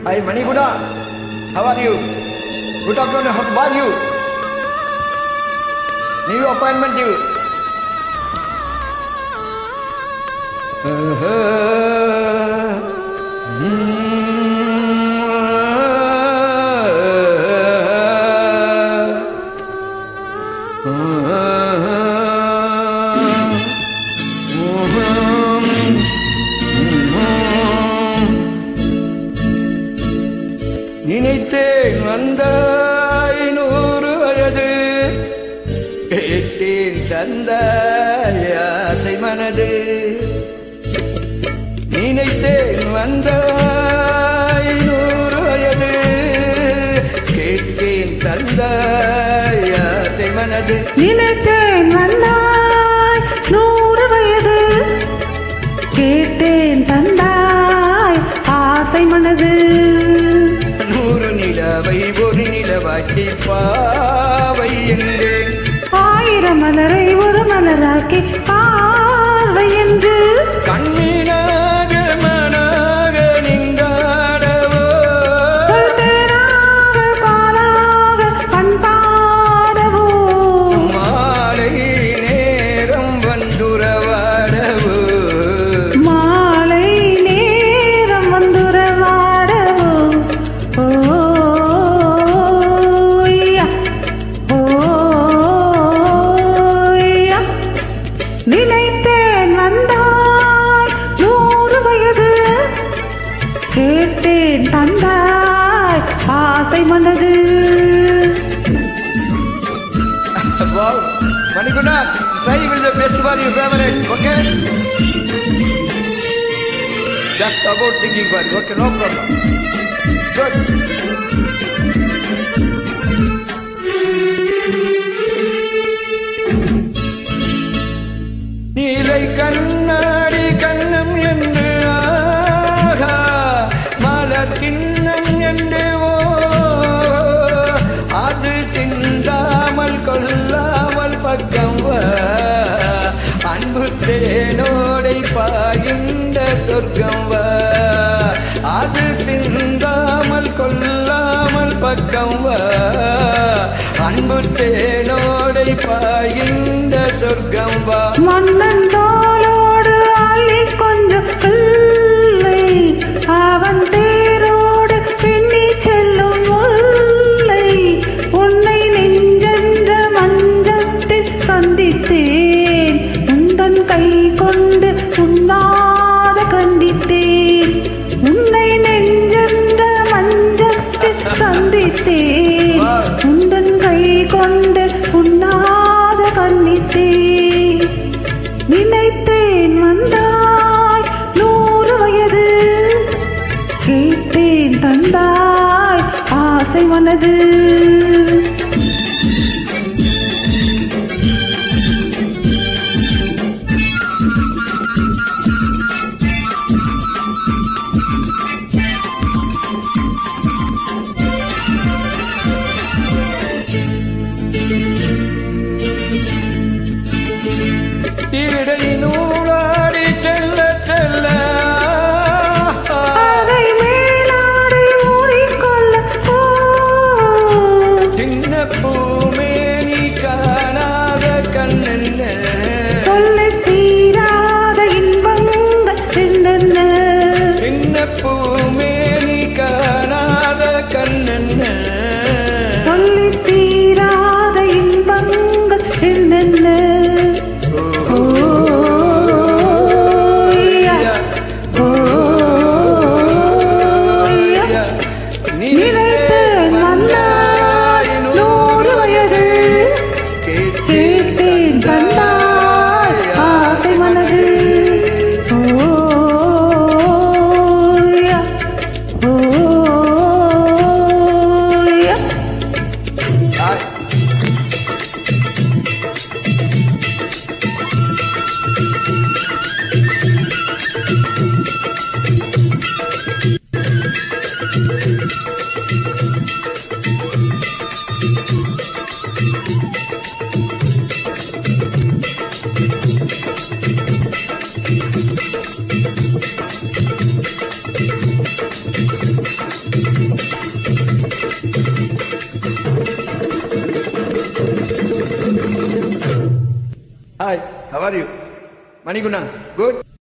Hi Maniguda, how are you? Good afternoon, how are you? New appointment due. நினைத்தேன் வந்தாய் 100 வயது கேட்டேன் தந்தாய் ஆசை மனது நினைத்தேன் வந்தாய் 100 வயது கேட்டேன் தந்தாய் ஆசை மனது நினைத்தேன் வந்தாய் 100 வயது கேட்டேன் தந்தாய் ஆசை மனது 100 நிலவை ஒரு நிலவாக்கி பாவை என்றேன் 1000 மலரை ஒரு மலராக்கி பார்வை என்று கண்ணீனாக மனாக நின்றாடவோ சொல்தேனாக பாலாக பண்பாடவோ மாலை நேரம் வந்துறவாடவோ மாலை நேரம் வந்துறவாடவோ ஓய்யா ஓய்யா நினைத்தேன் வந்தாய் 100 வயது கேட்டேன் தந்தாய் ஆசை மனது Wow, Manikunda, say will the best for your favorite, okay? Just about thinking for you, okay, no problem. Good. நீலை கண்ணாடி கண்ணம் என்று ஆகா மலர் கிண்ணம் என்று அது சிந்தாமல் கொல்லாமல் பக்கம் வா அன்பு தேனோடை பாய்கின்ற சொர்க்கம் வா அது சிந்தாமல் கொல்லாமல் பக்கம் வா அன்பு தேனோடை பாய்கின்ற சொர்க்கம் வா மன்னன் தோளோடு அள்ளி கொஞ்சம் பிள்ளை அவன் தேரோடு பின்னி செல்லும் முல்லை உன்னை நெஞ்சென்ற மஞ்சத்தில் சந்தித்தேன் உந்தன் கை கொண்டு உண்ணாத கண்டித்தேன் உன்னை நெஞ்சென்ற மஞ்சத்தில் சந்தித்தேன் உந்தன் கை கொண்டு உண்ணாத கண்டித்தேன் நினைத்தேன் வந்தாய் 100 வயது கேட்டேன் தந்தாய் ஆசை மனது இடை நூலாடி செல்ல செல்ல அதை மேலாடை மூடிக்கொள்ள சின்ன பூமேனி காணாத கண்ணென்ன சொல்ல தீராத இன்பங்கள் என்னென்ன சின்ன பூமேனி காணாத கண்ணென்ன சொல்லி தீராத இன்பங்கள் என்னென்ன நினைத்தேன் வந்தாய் 100 வயது கேட்டேன் தந்தாய் ஆசை மனது ஓய்யா ஓய்யா Hi, how are you? Manikuna, good?